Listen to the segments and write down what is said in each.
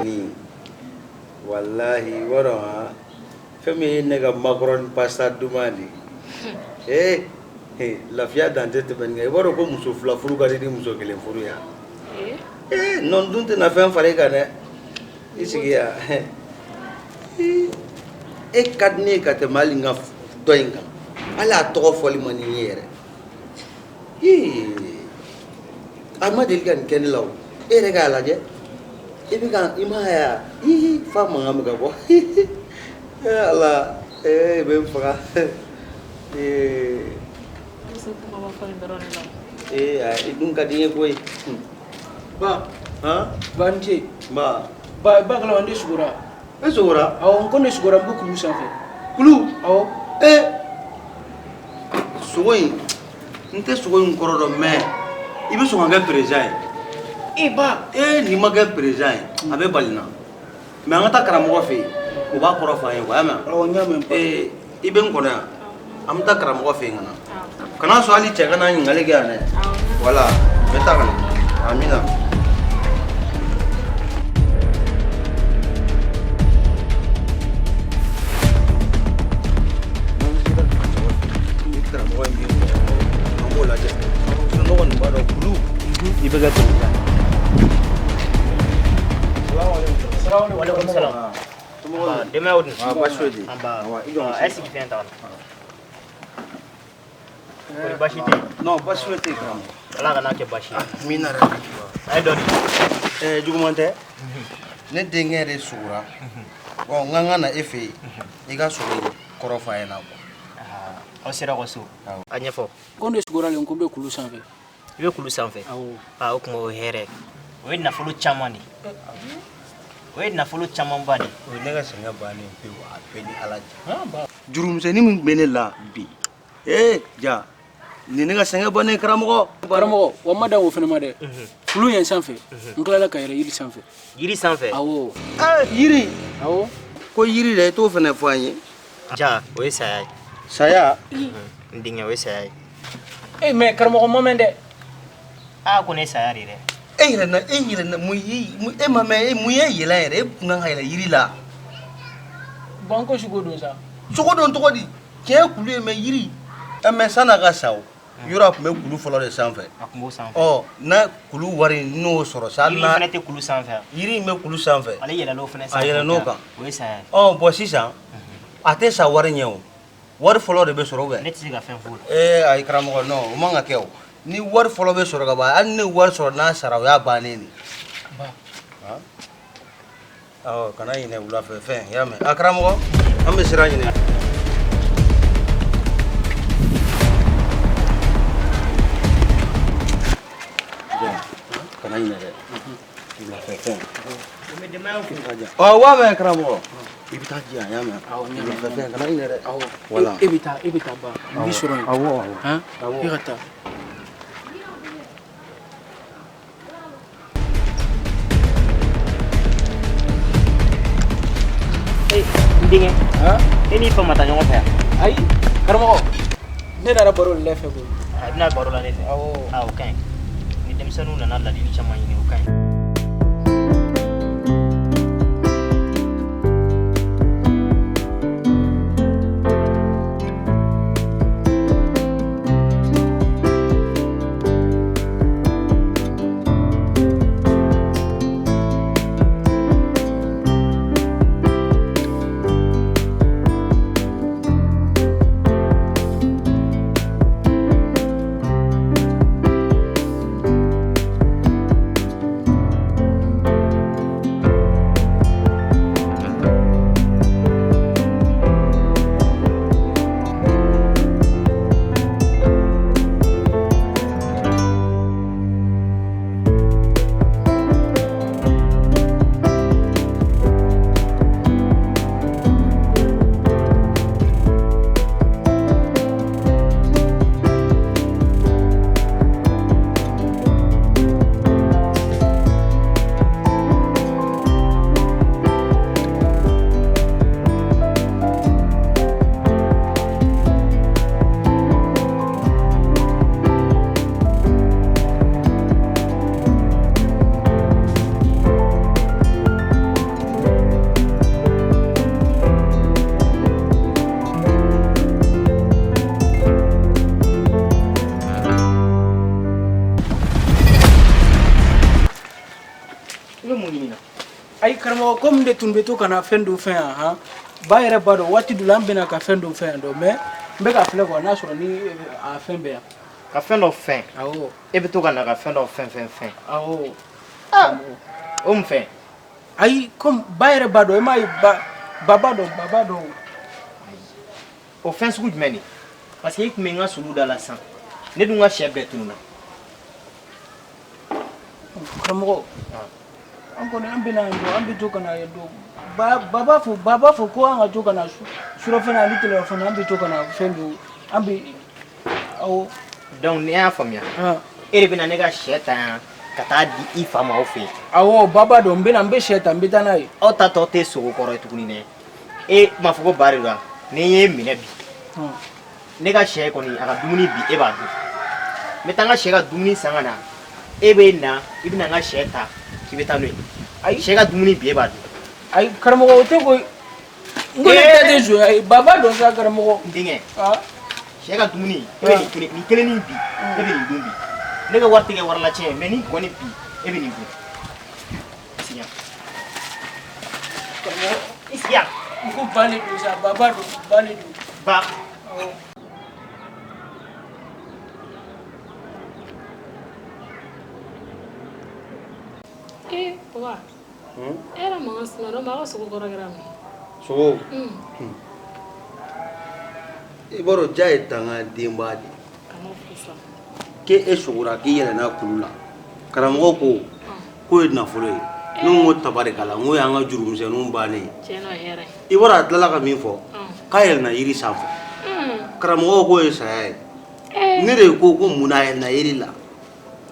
Ni wallahi wara femi nega macron pasta dumani lafiya dante tebenge wara ko muso fula furu ka di muso kelen furu ya non dun tɛ na fɛn fara i kan dɛ i sigi ya e ka di ne ye ka tɛmɛ hali n ka dɔ in kan hali a tɔgɔ fɔli man di n ye yɛrɛ a ma deli ka nin kɛ ne la o e yɛrɛ k'a lajɛ i bɛ ka i ma ya fa mankan bɛ ka bɔ ala e bɛ n faga i dun ka di n ye koyi Ba, ba nje. Ba Kalau ande sugura. Sugura? Awo, ko ne sugura bu kulu sanfɛ. Kulu? Awo. Sogo in, n tɛ sogo in kɔrɔ dɔn mais i bɛ sɔn ka kɛ président ye. Ba. N'i ma kɛ président ye, a bɛ bali n na. Mais an ka taa karamɔgɔ fɛ yen, o b'a kɔrɔ f'an ye quoi, Awɔ, n y'a mɛn ba. I bɛ n kɔnɔ yan, an bɛ taa karamɔgɔ fɛ yen ka na. Kana sɔn hali cɛ ka na ɲininkali kɛ yan dɛ. Voilà, n bɛ taa ka na. Amina. Waalaikumsalam. Demi awal ni. Bashir. Esi kita yang tahu. Bashir tu. Non, Bashir tu kan. Kalau kan nak Bashir. Mina re. Ayo doni. Jugumante. Ne denkɛ de sugura. Bon, n ka na e fɛ yen, i ka sogo kɔrɔ f'a ɲɛna quoi. Aw sera ko so. A ɲɛfɔ. Ko ne sugura len ko n bɛ kulu sanfɛ. I bɛ kulu sanfɛ. Awɔ. O kuma o ye hɛrɛ. O ye nafolo caman de. O ye nafolo camanba de. O ye ne ka sɛgɛn bannen pewu a bɛɛ ni ala cɛ. Jurumisɛnnin min bɛ ne la bi. Ja. Ni ne ka sɛgɛn bannen karamɔgɔ. Karamɔgɔ, wa ma dan o fana ma dɛ. Kulu yɛn sanfɛ, n tilala ka yɛrɛ yiri sanfɛ. Yiri sanfɛ? Awɔ. Yiri? Awɔ. Ko yiri dɛ i t'o fana fɔ an ye. Ja, o ye saya ye. Saya? N denkɛ o ye saya ye. Mais karamɔgɔ ma mɛn dɛ. Ko ne ye saya de dɛ. E yɛlɛ na mun e ma mɛn mun ye yɛlɛ yɛrɛ e kun kan ka yɛlɛ yiri la. Bon ko sogo don sa. Sogo don tɔgɔ di? Cɛ ye kulu ye mais yiri. Mais san'a ka sa o. Yɔrɔ a tun bɛ kulu fɔlɔ de sanfɛ. A tun b'o sanfɛ. Na kulu wari n'o sɔrɔ sa. Yiri fana tɛ kulu sanfɛ. Yiri in bɛ kulu sanfɛ. Ale yɛlɛl'o fana sanfɛ. A yɛlɛn'o kan. O ye saya ye. Bon sisan a tɛ sa wari ɲɛ o. Wari fɔlɔ de bɛ sɔrɔ ou bien? Ne tɛ se ka fɛn f'o la. Ayi karamɔgɔ non o man ka kɛ o. Ni wari fɔlɔ bɛ sɔrɔ ka ban hali ni wari sɔrɔ n'a sara o y'a bannen de. Awɔ kana ɲinɛ wula fɛ fɛn i y'a mɛn. Karamɔgɔ an bɛ sira ɲini. Kana ɲinɛ dɛ. Wula fɛ fɛn. Wa mɛn karamɔgɔ. I bɛ taa di yan, i y'a mɛn. Wula fɛ fɛn kana ɲinɛ dɛ. Voilà. E bɛ taa ba. N b'i sɔrɔ yen. Awɔ. E ka taa. N denkɛ. E n'i fa ma taa ɲɔgɔn fɛ yan? Ayi karamɔgɔ ne nana baro de fɛ koyi. I bɛna baro la ne fɛ? Awɔ. O ka ɲi. Ni denmisɛnninw nana ladili caman ɲini o ka ɲi. bɛ mun ɲini na Ay karamɔgɔ comme de tun bɛ to kana fɛn dɔ fɛn yan han ba yɛrɛ b'a dɔn waati dɔ la an bɛna ka fɛn dɔ fɛn yan dɔn mais n bɛ ka filɛ quoi n'a sɔrɔ ni a fɛn bɛ yan ka fɛn dɔ fɛn awɔ e bɛ to ka na ka fɛn dɔ fɛn awɔ o mun fɛn ayi comme ba yɛrɛ b'a dɔn e m'a ye ba b'a dɔn o fɛn sugu jumɛn de parce que e tun bɛ n ka sulu da la sisan ne dun ka sɛ bɛɛ tununna karamɔgɔ an kɔni an bɛna yan dɔn an bɛ to kana yan dɔn ba b'a fɔ ko an ka to kana surɔfana ani tilelafana an bɛ to kana fɛn dɔ an bɛ awɔ donc ne y'a faamuya e de bɛna ne ka sɛ ta yan ka taa di i fa ma aw fɛ yen awɔ ba b'a dɔn n bɛ sɛ ta n bɛ taa n'a ye aw ta tɔ tɛ sogo kɔrɔ ye tuguni dɛ e m'a fɔ ko ba de don wa ni n ye minɛ bi ne ka sɛ kɔni a ka dumuni bi e b'a dun n bɛ taa n ka sɛ ka dumuni san ka na e bɛ na i bɛna n ka sɛ ta k'i bɛ taa n'o ye ayi sɛ ka dumuni bi e b'a dun ayi karamɔgɔ o tɛ ko n ko ne tɛ de zo ayi ba b'a dɔn sa karamɔgɔ n denkɛ sɛ ka dumuni e bɛ nin kelen bi e bɛ nin dun bi ne ka wari tɛ kɛ wari la tiɲɛ mais ni kɔni bi e bɛ nin dun sigi yan i sigi yan n ko ba le don sa ba b'a dɔn ba le don ba papa era mangan sima do ma sogo kɔrɔkɛra mi sogo i b'a dɔn ja ye danga denba de kana fusa ke e sogora k'i yɛlɛ n'a kulu la karamɔgɔ ko k'o ye nafolo ye ne ko tabarikala n ko y'an ka jurumisɛnninw bannen ye tiɲɛ hɛrɛ i b'a dɔn a tilala ka min fɔ k'a yɛlɛnna yiri sanfɛ karamɔgɔ k'o ye saya ye ne de ko mun na a yɛlɛnna yiri la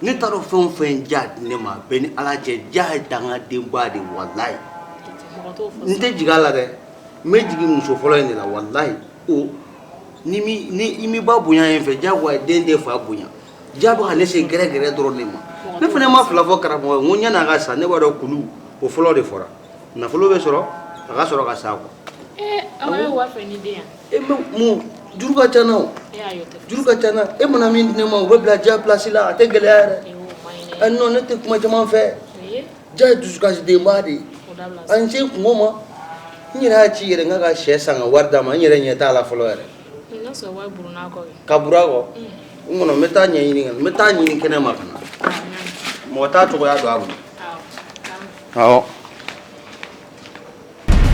ne t'a dɔn fɛn o fɛn ja di ne ma bɛɛ ni ala cɛ ja ye dangadenba de walayi n tɛ jigin a la dɛ n bɛ jigin muso fɔlɔ in de la walayi o ni i m'i ba bonya yen fɛ jagoya den tɛ fa bonya ja bɛ ka ne se gɛrɛgɛrɛ dɔrɔn de ma ne fana ma fila fɔ karamɔgɔ ye n ko yanni a ka sa ne b'a dɔn kulu o fɔlɔ de fɔra nafolo bɛ sɔrɔ a ka sɔrɔ ka sa quoi. aw ye wari fɛ ni den yan mun juru ka ca na o juru ka ca na e mana min di ne ma o bɛ bila ja place la a tɛ gɛlɛya yɛrɛ non ne tɛ kuma caman fɛ ja ye dusukasidenba de ye a n se kungo ma n yɛrɛ y'a ci yɛrɛ n ka ka sɛ san ka wari d'a ma n yɛrɛ ɲɛ t'a la fɔlɔ yɛrɛ ka buru a kɔ n kɔnɔ n bɛ taa ɲɛɲini ka n bɛ taa ɲini kɛnɛ ma ka na mɔgɔ t'a cogoya dɔn a bolo awɔ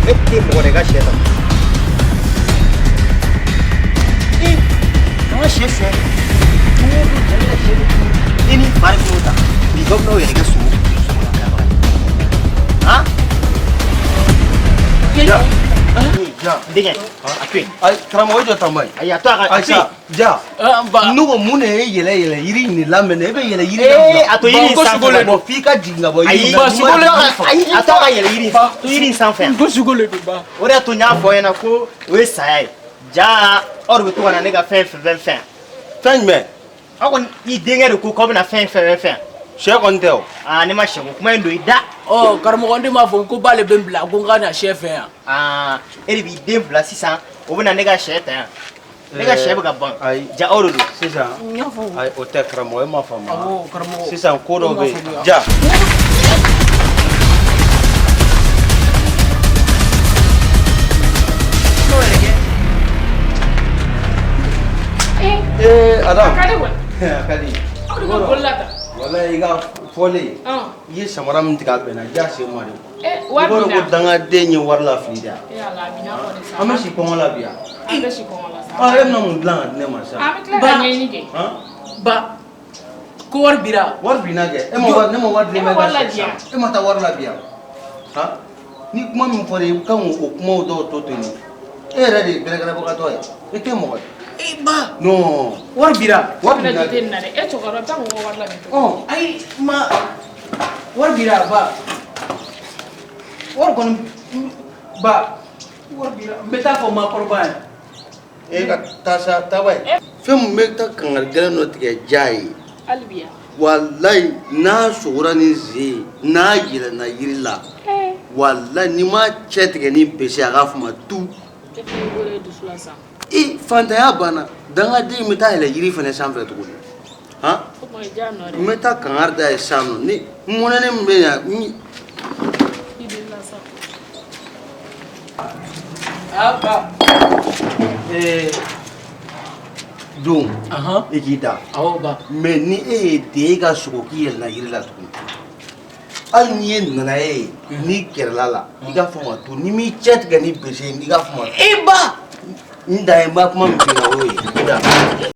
e tɛ mɔgɔ de ka sɛ ta an ka sɛ suɲɛ cogo o cogo jɛnɛ ka sɛ bɛ tunu e ni fa de b'o ta bi dɔ bɛ n'aw yɛrɛ kɛ sogo han ja denkɛ a to yen ayi karamɔgɔ jɔ tan ba ye ayi a to a ka a to yen ja ne ko mun de ye yɛlɛ yiri in de lamɛn e bɛ yɛlɛ yiri la a to yiri in sanfɛ bɔ f'i ka jigin ka bɔ ayi yiri la ayi a to a ka yɛlɛ yiri in sanfɛ yan n ko sogo le don ba o de y'a to n y'a fɔ aw ɲɛna ko o ye saya ye ja aw de bɛ to ka na ne ka fɛn fɛn jumɛn aw kɔni i denkɛ de ko k'aw bɛna fɛn sɛ kɔni tɛ o ne ma sɛ ko kuma in don i da ɔ karamɔgɔ ne m'a fɔ ko b'ale bɛ n bila ko n ka na sɛ fɛ yan e de b'i den bila sisan o bɛna ne ka sɛ ta yan ne ka sɛ bɛ ka ban ja aw de don sisan n y'a fɔ ayi o tɛ karamɔgɔ e ma faamu awɔ karamɔgɔ sisan ko dɔ bɛ yen ja Adam ka di walayi i ka fɔlen i ye samara min tigɛ a bɛnna ja se ma de i b'a dɔn ko dangaden ye wari lafili de an bɛ si kɔngɔ la bi yan e bɛna mun dilan ka di ne ma sisan ba ko wari bira wari binna kɛ ne ma wari di ne ma ka sisan e ma taa wari la bi yan ni kuma min fɔra i kan k'o kumaw dɔw to ten e yɛrɛ de ye gɛrɛgɛrɛbagatɔ ye i tɛ mɔgɔ ye ba non wari bira wari binna kɛ ayi ma wari bira ba wari kɔni ba wari bira n bɛ taa fɔ maakɔrɔba ye e ka taa sa taa ba ye fɛn min bɛ taa kangari gɛlɛn dɔ tigɛ ja ye walayi n'a sogora ni ze ye n'a yɛlɛnna yiri la walayi n'i ma cɛ tigɛ ni bese a k'a fɔ ma tu fantanya banna dangaden bɛ taa yɛlɛ yiri fana sanfɛ tuguni n bɛ taa kangari da ye sisan nɔ ni mɔnɛni min bɛ yan Apa? Don. Aha. I k'i da. Awɔ ba. Mais ni e ye den e ka sogo k'i yɛlɛnna yiri la tuguni. Hali n'i ye nana ye n'i gɛrɛla la i ka fɔ ma to ni m'i cɛ tigɛ ni bese ye i ka fɔ ma. E ba. N dan ye n b'a kuma min f'i ɲɛna o y'o ye. I da.